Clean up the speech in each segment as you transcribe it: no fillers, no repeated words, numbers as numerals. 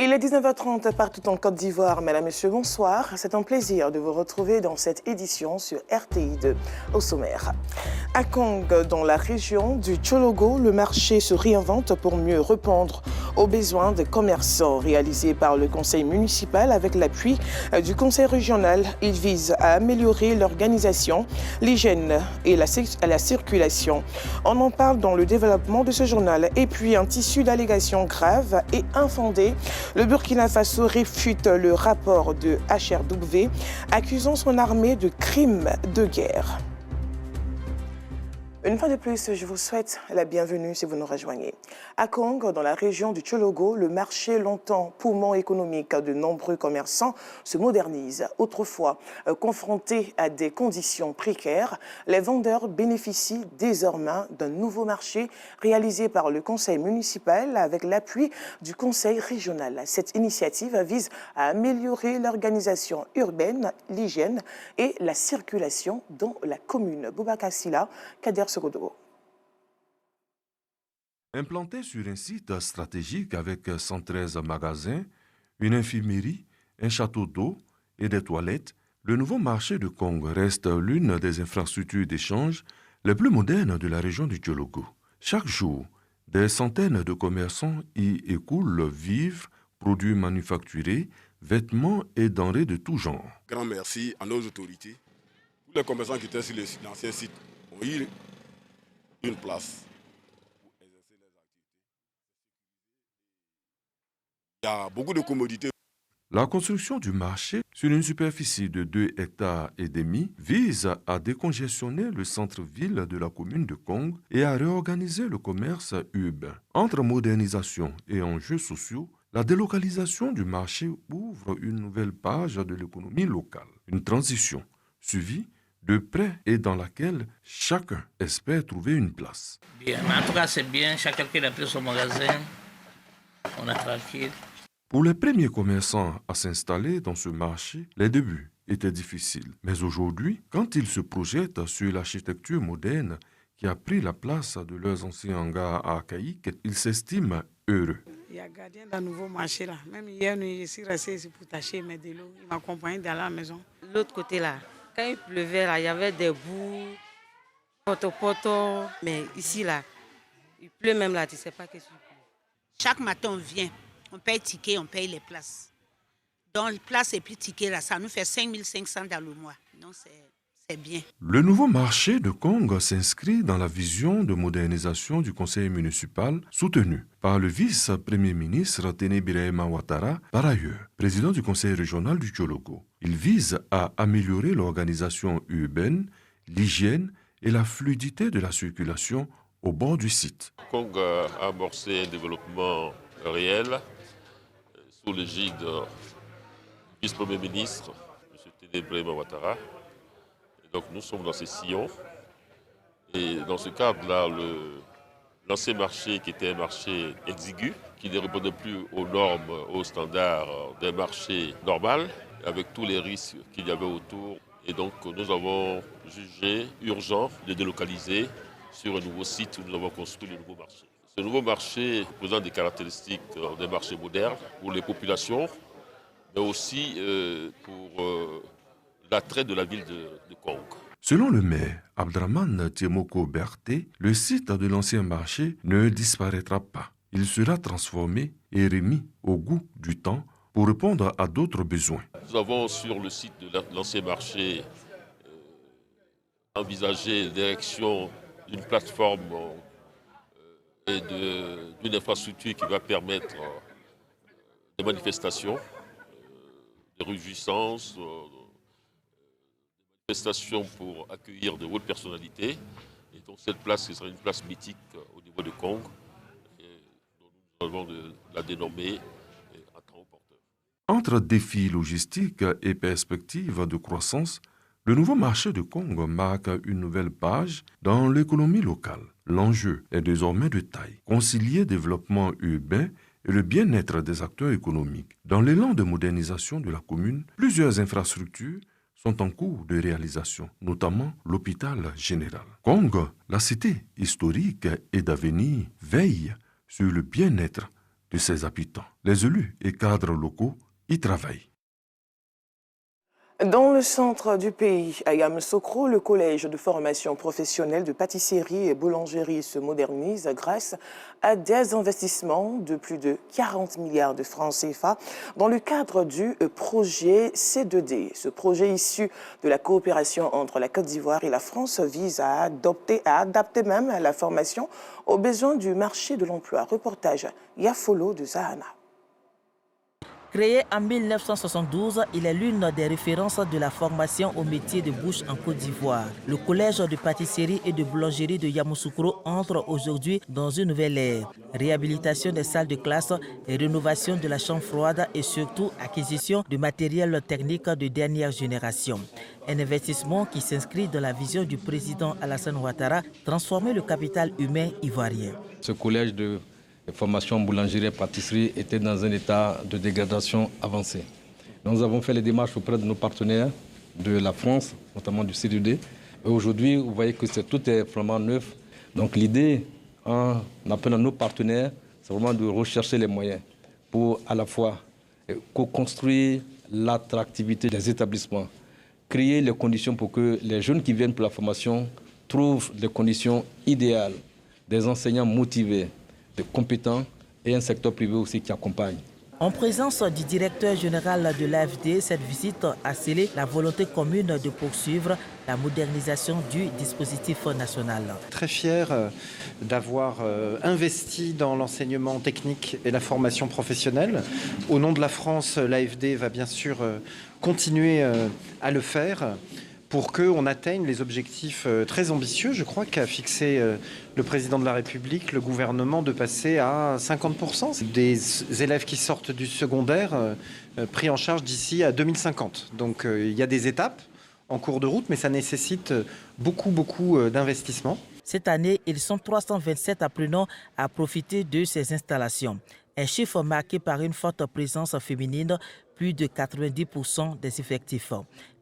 Il est 19h30 partout en Côte d'Ivoire. Mesdames, Messieurs, bonsoir. C'est un plaisir de vous retrouver dans cette édition sur RTI2 au sommaire. À Kong, dans la région du Tchologo, le marché se réinvente pour mieux répondre aux besoins des commerçants. Réalisé par le conseil municipal avec l'appui du conseil régional, il vise à améliorer l'organisation, l'hygiène et la circulation. On en parle dans le développement de ce journal. Et puis un tissu d'allégations graves et infondées. Le Burkina Faso réfute le rapport de HRW accusant son armée de crimes de guerre. Une fois de plus, je vous souhaite la bienvenue si vous nous rejoignez. À Kong, dans la région du Tchologo, le marché longtemps poumon économique de nombreux commerçants se modernise. Autrefois, confrontés à des conditions précaires, les vendeurs bénéficient désormais d'un nouveau marché réalisé par le conseil municipal avec l'appui du conseil régional. Cette initiative vise à améliorer l'organisation urbaine, l'hygiène et la circulation dans la commune. Boubacar Silla, Kader Sogodogo. Implanté sur un site stratégique avec 113 magasins, une infirmerie, un château d'eau et des toilettes, le nouveau marché de Kong reste l'une des infrastructures d'échange les plus modernes de la région du Tchologo. Chaque jour, des centaines de commerçants y écoulent vivres, produits manufacturés, vêtements et denrées de tout genre. Grand merci à nos autorités. Tous les commerçants qui étaient sur l'ancien site ont eu une place pour exercer leurs activités. Il y a beaucoup de commodités. La construction du marché sur une superficie de 2,5 hectares vise à décongestionner le centre-ville de la commune de Kong et à réorganiser le commerce urbain. Entre modernisation et enjeux sociaux, la délocalisation du marché ouvre une nouvelle page de l'économie locale. Une transition suivie de près et dans laquelle chacun espère trouver une place. Bien, en tout cas c'est bien, chacun qui a pris son magasin, on est tranquille. Pour les premiers commerçants à s'installer dans ce marché, les débuts étaient difficiles. Mais aujourd'hui, quand ils se projettent sur l'architecture moderne qui a pris la place de leurs anciens hangars archaïques, ils s'estiment heureux. Il y a gardien d'un nouveau marché là. Même hier, je suis resté ici pour tâcher mes de l'eau. Il m'a accompagné dans la maison. L'autre côté là, quand il pleuvait là, il y avait des boues, poto. Mais ici là, il pleut même là, tu ne sais pas qu'est-ce qu'il pleut. Chaque matin on vient, on paye ticket, on paye les places. Donc les places et puis ticket là, ça nous fait 5500 dans le mois. Donc c'est bien. Le nouveau marché de Kong s'inscrit dans la vision de modernisation du conseil municipal soutenu par le vice-premier ministre Téné Birahima Ouattara, par ailleurs président du conseil régional du Tchologo. Il vise à améliorer l'organisation urbaine, l'hygiène et la fluidité de la circulation au bord du site. Kong a amorcé un développement réel sous l'égide du vice-premier ministre, M. Téné Birahima Ouattara. Donc nous sommes dans ces sillons et dans ce cadre-là, l'ancien marché qui était un marché exigu, qui ne répondait plus aux normes, aux standards d'un marché normal, avec tous les risques qu'il y avait autour. Et donc nous avons jugé urgent de délocaliser sur un nouveau site où nous avons construit le nouveau marché. Ce nouveau marché présente des caractéristiques d'un marché moderne pour les populations, mais aussi pour l'attrait de la ville de Kong. Selon le maire Abdraman Tiemoko Berté, le site de l'ancien marché ne disparaîtra pas. Il sera transformé et remis au goût du temps pour répondre à d'autres besoins. Nous avons sur le site de l'ancien marché envisagé l'érection d'une plateforme et d'une infrastructure qui va permettre des manifestations, des réjouissances, manifestations pour accueillir de hautes personnalités. Et donc cette place, ce sera une place mythique au niveau de Kong, dont nous allons la dénommer à temps opportun. Entre défis logistiques et perspectives de croissance, le nouveau marché de Kong marque une nouvelle page dans l'économie locale. L'enjeu est désormais de taille. Concilier développement urbain et le bien-être des acteurs économiques. Dans l'élan de modernisation de la commune, plusieurs infrastructures sont en cours de réalisation, notamment l'hôpital général. Kong, la cité historique et d'avenir, veille sur le bien-être de ses habitants. Les élus et cadres locaux y travaillent. Dans le centre du pays, à Yamoussoukro, le collège de formation professionnelle de pâtisserie et boulangerie se modernise grâce à des investissements de plus de 40 milliards de francs CFA dans le cadre du projet C2D. Ce projet issu de la coopération entre la Côte d'Ivoire et la France vise à adapter même la formation aux besoins du marché de l'emploi. Reportage Yafolo de Zahana. Créé en 1972, il est l'une des références de la formation au métier de bouche en Côte d'Ivoire. Le collège de pâtisserie et de boulangerie de Yamoussoukro entre aujourd'hui dans une nouvelle ère. Réhabilitation des salles de classe et rénovation de la chambre froide et surtout acquisition de matériel technique de dernière génération. Un investissement qui s'inscrit dans la vision du président Alassane Ouattara, transformer le capital humain ivoirien. Ce collège de formation boulangerie et pâtisserie était dans un état de dégradation avancée. Nous avons fait les démarches auprès de nos partenaires de la France, notamment du C2D. Et aujourd'hui, vous voyez que tout est vraiment neuf. Donc l'idée, en appelant nos partenaires, c'est vraiment de rechercher les moyens pour à la fois co-construire l'attractivité des établissements, créer les conditions pour que les jeunes qui viennent pour la formation trouvent les conditions idéales, des enseignants motivés, compétents et un secteur privé aussi qui accompagne. En présence du directeur général de l'AFD, cette visite a scellé la volonté commune de poursuivre la modernisation du dispositif national. Très fier d'avoir investi dans l'enseignement technique et la formation professionnelle. Au nom de la France, l'AFD va bien sûr continuer à le faire pour qu'on atteigne les objectifs très ambitieux, je crois, qu'a fixé le président de la République, le gouvernement, de passer à 50% des élèves qui sortent du secondaire pris en charge d'ici à 2050. Donc il y a des étapes en cours de route, mais ça nécessite beaucoup d'investissements. Cette année, ils sont 327 apprenants à profiter de ces installations. Un chiffre marqué par une forte présence féminine, plus de 90% des effectifs.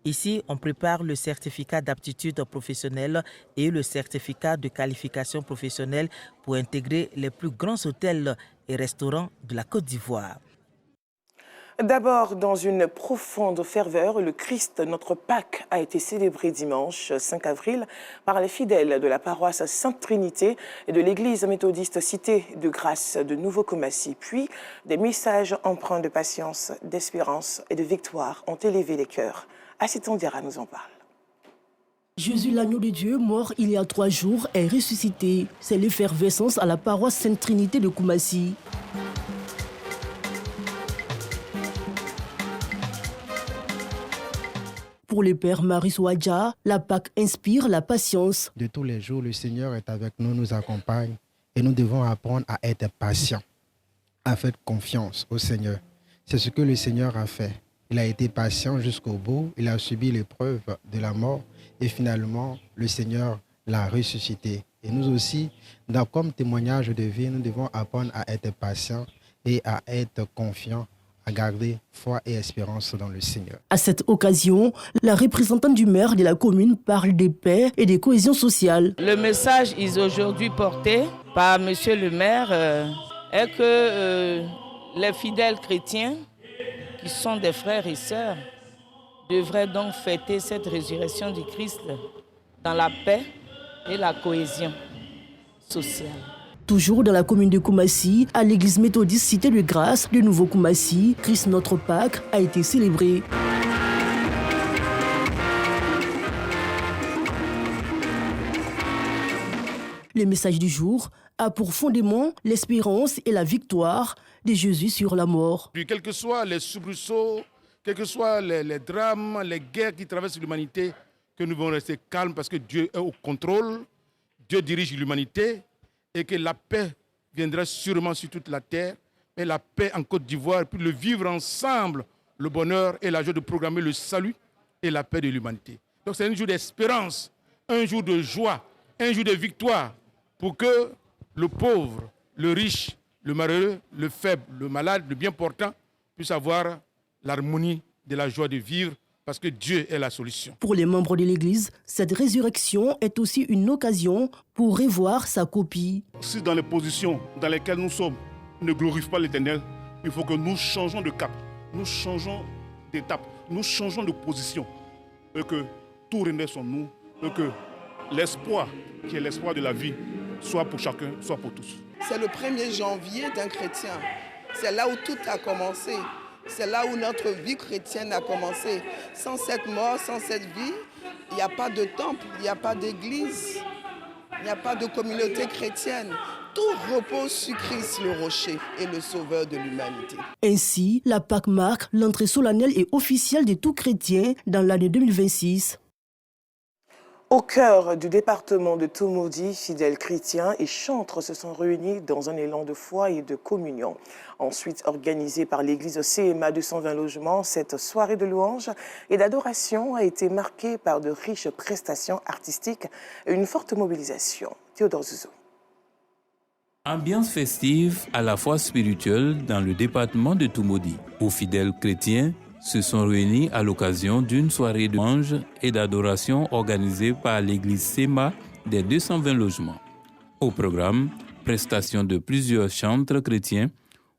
Ici, on prépare le certificat d'aptitude professionnelle et le certificat de qualification professionnelle pour intégrer les plus grands hôtels et restaurants de la Côte d'Ivoire. D'abord, dans une profonde ferveur, le Christ, notre Pâques, a été célébré dimanche 5 avril par les fidèles de la paroisse Sainte-Trinité et de l'église méthodiste Cité de Grâce de Nouveau-Comassi. Puis, des messages empreints de patience, d'espérance et de victoire ont élevé les cœurs. Assit Ondira nous en parle. Jésus, l'agneau de Dieu, mort il y a 3 jours, est ressuscité. C'est l'effervescence à la paroisse Sainte-Trinité de Koumassi. Pour le père Maurice Ouadja, la Pâque inspire la patience. De tous les jours, le Seigneur est avec nous, nous accompagne et nous devons apprendre à être patients, à faire confiance au Seigneur. C'est ce que le Seigneur a fait. Il a été patient jusqu'au bout, il a subi l'épreuve de la mort et finalement, le Seigneur l'a ressuscité. Et nous aussi, comme témoignage de vie, nous devons apprendre à être patients et à être confiants, à garder foi et espérance dans le Seigneur. À cette occasion, la représentante du maire de la commune parle de paix et de cohésion sociale. Le message est aujourd'hui porté par monsieur le maire est que les fidèles chrétiens qui sont des frères et sœurs, devraient donc fêter cette résurrection du Christ dans la paix et la cohésion sociale. Toujours dans la commune de Koumassi, à l'église méthodiste Cité de Grâce de Nouveau-Koumassi, Christ notre Pâques a été célébré. Le message du jour a pour fondement l'espérance et la victoire de Jésus sur la mort. Puis, quels que soient les soubresauts, quels que soient les drames, les guerres qui traversent l'humanité, que nous devons rester calmes parce que Dieu est au contrôle, Dieu dirige l'humanité et que la paix viendra sûrement sur toute la terre, mais la paix en Côte d'Ivoire, puis le vivre ensemble, le bonheur et la joie de programmer le salut et la paix de l'humanité. Donc c'est un jour d'espérance, un jour de joie, un jour de victoire pour que le pauvre, le riche, le malheureux, le faible, le malade, le bien portant puissent avoir l'harmonie de la joie de vivre parce que Dieu est la solution. Pour les membres de l'Église, cette résurrection est aussi une occasion pour revoir sa copie. Si dans les positions dans lesquelles nous sommes, ne glorifient pas l'Éternel, il faut que nous changeons de cap, nous changeons d'étape, nous changeons de position. Et que tout renaisse en nous, et que l'espoir, qui est l'espoir de la vie, soit pour chacun, soit pour tous. C'est le 1er janvier d'un chrétien. C'est là où tout a commencé. C'est là où notre vie chrétienne a commencé. Sans cette mort, sans cette vie, il n'y a pas de temple, il n'y a pas d'église, il n'y a pas de communauté chrétienne. Tout repose sur Christ le rocher et le sauveur de l'humanité. Ainsi, la Pâque marque l'entrée solennelle et officielle de tout chrétien dans l'année 2026. Au cœur du département de Tomodi, fidèles chrétiens et chantres se sont réunis dans un élan de foi et de communion. Ensuite, organisée par l'église CMA 220 logements, cette soirée de louange et d'adoration a été marquée par de riches prestations artistiques et une forte mobilisation. Théodore Zouzou. Ambiance festive à la fois spirituelle dans le département de Tomodi, où fidèles chrétiens se sont réunis à l'occasion d'une soirée de louange et d'adoration organisée par l'église CMA des 220 logements. Au programme, prestation de plusieurs chantres chrétiens,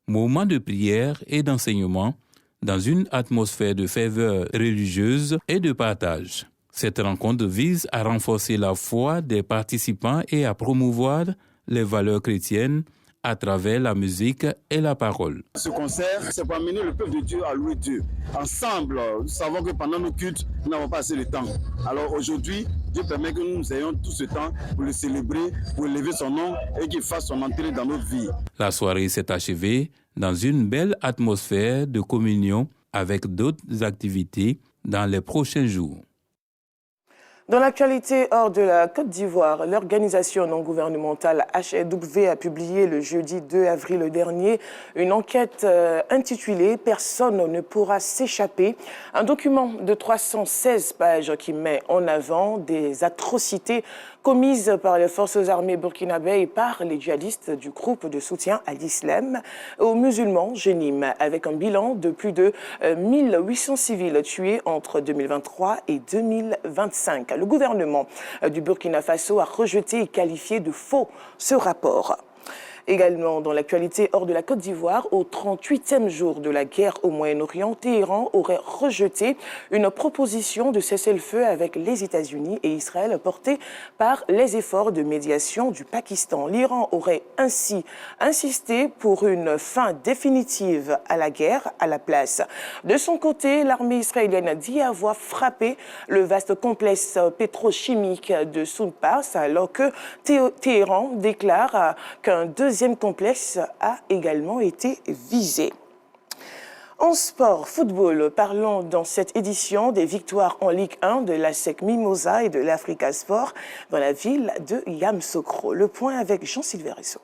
moments de prière et d'enseignement dans une atmosphère de ferveur religieuse et de partage. Cette rencontre vise à renforcer la foi des participants et à promouvoir les valeurs chrétiennes à travers la musique et la parole. Ce concert, c'est pour amener le peuple de Dieu à louer Dieu. Ensemble, nous savons que pendant nos cultes, nous n'avons pas assez de temps. Alors aujourd'hui, Dieu permet que nous ayons tout ce temps pour le célébrer, pour élever son nom et qu'il fasse son entrée dans notre vie. La soirée s'est achevée dans une belle atmosphère de communion avec d'autres activités dans les prochains jours. Dans l'actualité hors de la Côte d'Ivoire, l'organisation non gouvernementale HLW a publié le jeudi 2 avril dernier une enquête intitulée « Personne ne pourra s'échapper ». Un document de 316 pages qui met en avant des atrocités commises par les forces armées burkinabées et par les djihadistes du groupe de soutien à l'islam et aux musulmans Jenim, avec un bilan de plus de 1800 civils tués entre 2023 et 2025. Le gouvernement du Burkina Faso a rejeté et qualifié de faux ce rapport. Également dans l'actualité hors de la Côte d'Ivoire, au 38e jour de la guerre au Moyen-Orient, Téhéran aurait rejeté une proposition de cessez-le-feu avec les États-Unis et Israël portée par les efforts de médiation du Pakistan. L'Iran aurait ainsi insisté pour une fin définitive à la guerre à la place. De son côté, l'armée israélienne dit avoir frappé le vaste complexe pétrochimique de Sounpas, alors que Téhéran déclare qu'un deuxième complexe a également été visé. En sport, football, parlons dans cette édition des victoires en Ligue 1 de l'ASEC Mimosa et de l'Africa Sport dans la ville de Yamoussoukro. Le point avec Jean-Sylvain Ressot.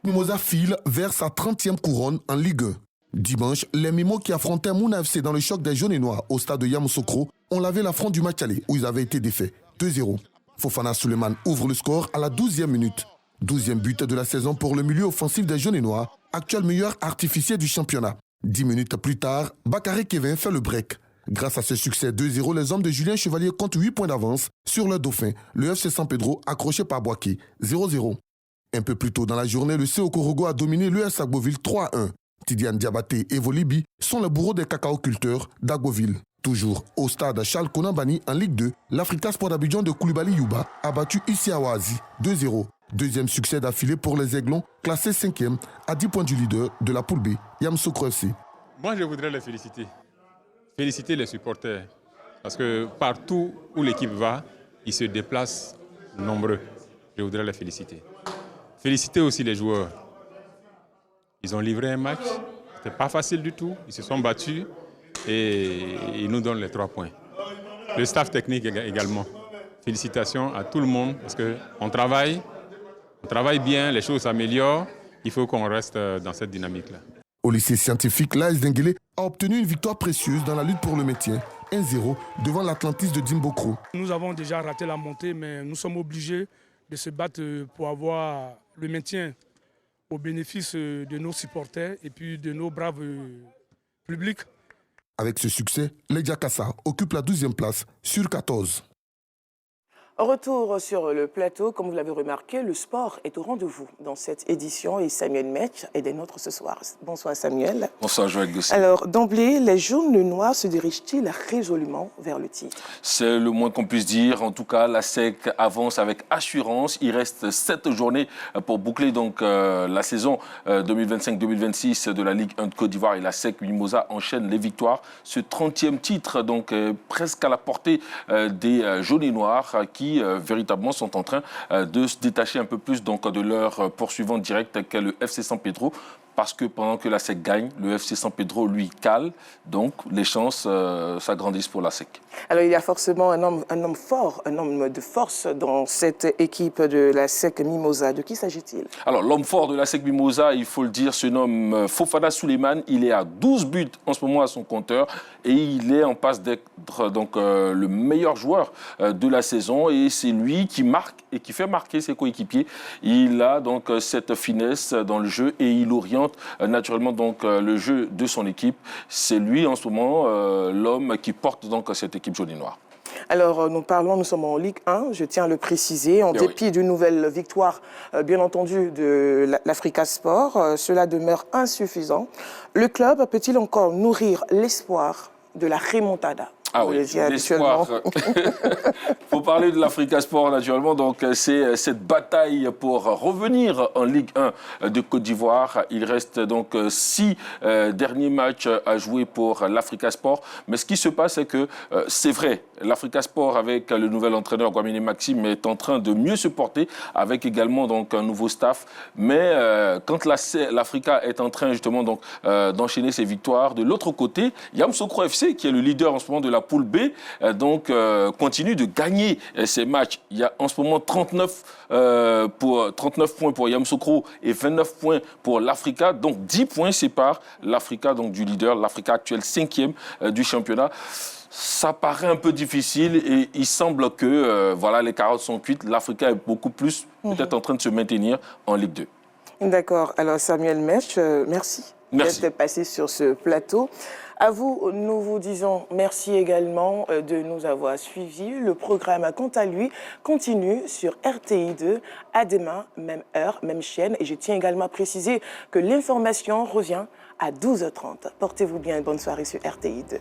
Mimosa file vers sa 30e couronne en Ligue 1. Dimanche, les Mimos qui affrontaient Mouna FC dans le choc des jaunes et noirs au stade de Yamoussoukro ont lavé l'affront du match aller où ils avaient été défaits 2-0. Fofana Suleiman ouvre le score à la 12e minute. 12e but de la saison pour le milieu offensif des jaunes et noirs, actuel meilleur artificier du championnat. 10 minutes plus tard, Bakary Kevin fait le break. Grâce à ce succès 2-0, les hommes de Julien Chevalier comptent 8 points d'avance sur le dauphin, le FC San Pedro accroché par Boaké, 0-0. Un peu plus tôt dans la journée, le CO Korogo a dominé l'US Agboville 3-1. Tidiane Diabaté et Volibi sont les bourreaux des cacaoculteurs d'Agboville. Toujours au stade Charles Konambani en Ligue 2, l'Africa Sport d'Abidjan de Koulibaly Yuba a battu Issi Awazi 2-0. Deuxième succès d'affilée pour les Aiglons, classés 5e à 10 points du leader de la poule B, Yamoussoukro FC. Moi, je voudrais les féliciter. Féliciter les supporters. Parce que partout où l'équipe va, ils se déplacent nombreux. Je voudrais les féliciter. Féliciter aussi les joueurs. Ils ont livré un match. Ce n'était pas facile du tout. Ils se sont battus et ils nous donnent les 3 points. Le staff technique également. Félicitations à tout le monde parce qu'on travaille. On travaille bien, les choses s'améliorent. Il faut qu'on reste dans cette dynamique-là. Au lycée scientifique, l'AS Denguélé a obtenu une victoire précieuse dans la lutte pour le maintien. 1-0 devant l'Atlantis de Dimbokro. Nous avons déjà raté la montée, mais nous sommes obligés de se battre pour avoir le maintien au bénéfice de nos supporters et puis de nos braves publics. Avec ce succès, les Diakassa occupent la 12e place sur 14. Retour sur le plateau, comme vous l'avez remarqué, le sport est au rendez-vous dans cette édition et Samuel Metch est des nôtres ce soir. Bonsoir Samuel. Bonsoir Joël Gossi. Alors d'emblée, les jaunes noirs se dirigent-ils résolument vers le titre? C'est le moins qu'on puisse dire. En tout cas, la SEC avance avec assurance. Il reste 7 journées pour boucler donc la saison 2025-2026 de la Ligue 1 de Côte d'Ivoire et la SEC Mimosa enchaîne les victoires. Ce 30e titre donc presque à la portée des jaunes et noirs qui véritablement sont en train de se détacher un peu plus donc, de leur poursuivant direct qu'est le FC San Pedro. Parce que pendant que la SEC gagne, le FC San Pedro, lui, cale. Donc, les chances s'agrandissent pour la SEC. Alors, il y a forcément un homme fort, un homme de force dans cette équipe de la SEC Mimosa. De qui s'agit-il? Alors, l'homme fort de la SEC Mimosa, il faut le dire, se nomme Fofana Souleymane. Il est à 12 buts en ce moment à son compteur. Et il est en passe d'être donc, le meilleur joueur de la saison. Et c'est lui qui marque et qui fait marquer ses coéquipiers. Il a donc cette finesse dans le jeu et il oriente naturellement donc le jeu de son équipe. C'est lui en ce moment l'homme qui porte donc cette équipe jaune et noire. Alors, nous sommes en Ligue 1, je tiens à le préciser, en dépit d'une nouvelle victoire, bien entendu, de l'Africa Sport, cela demeure insuffisant. Le club peut-il encore nourrir l'espoir de la remontada? Ah oui, l'espoir. Il faut parler de l'Africa Sport naturellement. Donc, c'est cette bataille pour revenir en Ligue 1 de Côte d'Ivoire. Il reste donc 6 derniers matchs à jouer pour l'Africa Sport. Mais ce qui se passe, c'est que c'est vrai, l'Africa Sport avec le nouvel entraîneur Guamini Maxime est en train de mieux se porter avec également donc un nouveau staff. Mais quand l'Africa est en train justement donc d'enchaîner ses victoires, de l'autre côté, Yamoussoukro FC qui est le leader en ce moment de la poule B, continue de gagner ses matchs. Il y a en ce moment 39 points pour Yamoussoukro et 29 points pour l'Africa. Donc 10 points séparent l'Africa du leader, l'Africa actuelle 5e du championnat. Ça paraît un peu difficile et il semble que voilà, les carottes sont cuites. L'Africa est beaucoup plus peut-être en train de se maintenir en Ligue 2. D'accord. Alors Samuel Metch, merci d'être passé sur ce plateau. À vous, nous vous disons merci également de nous avoir suivis. Le programme, quant à lui, continue sur RTI2. À demain, même heure, même chaîne. Et je tiens également à préciser que l'information revient à 12h30. Portez-vous bien et bonne soirée sur RTI2.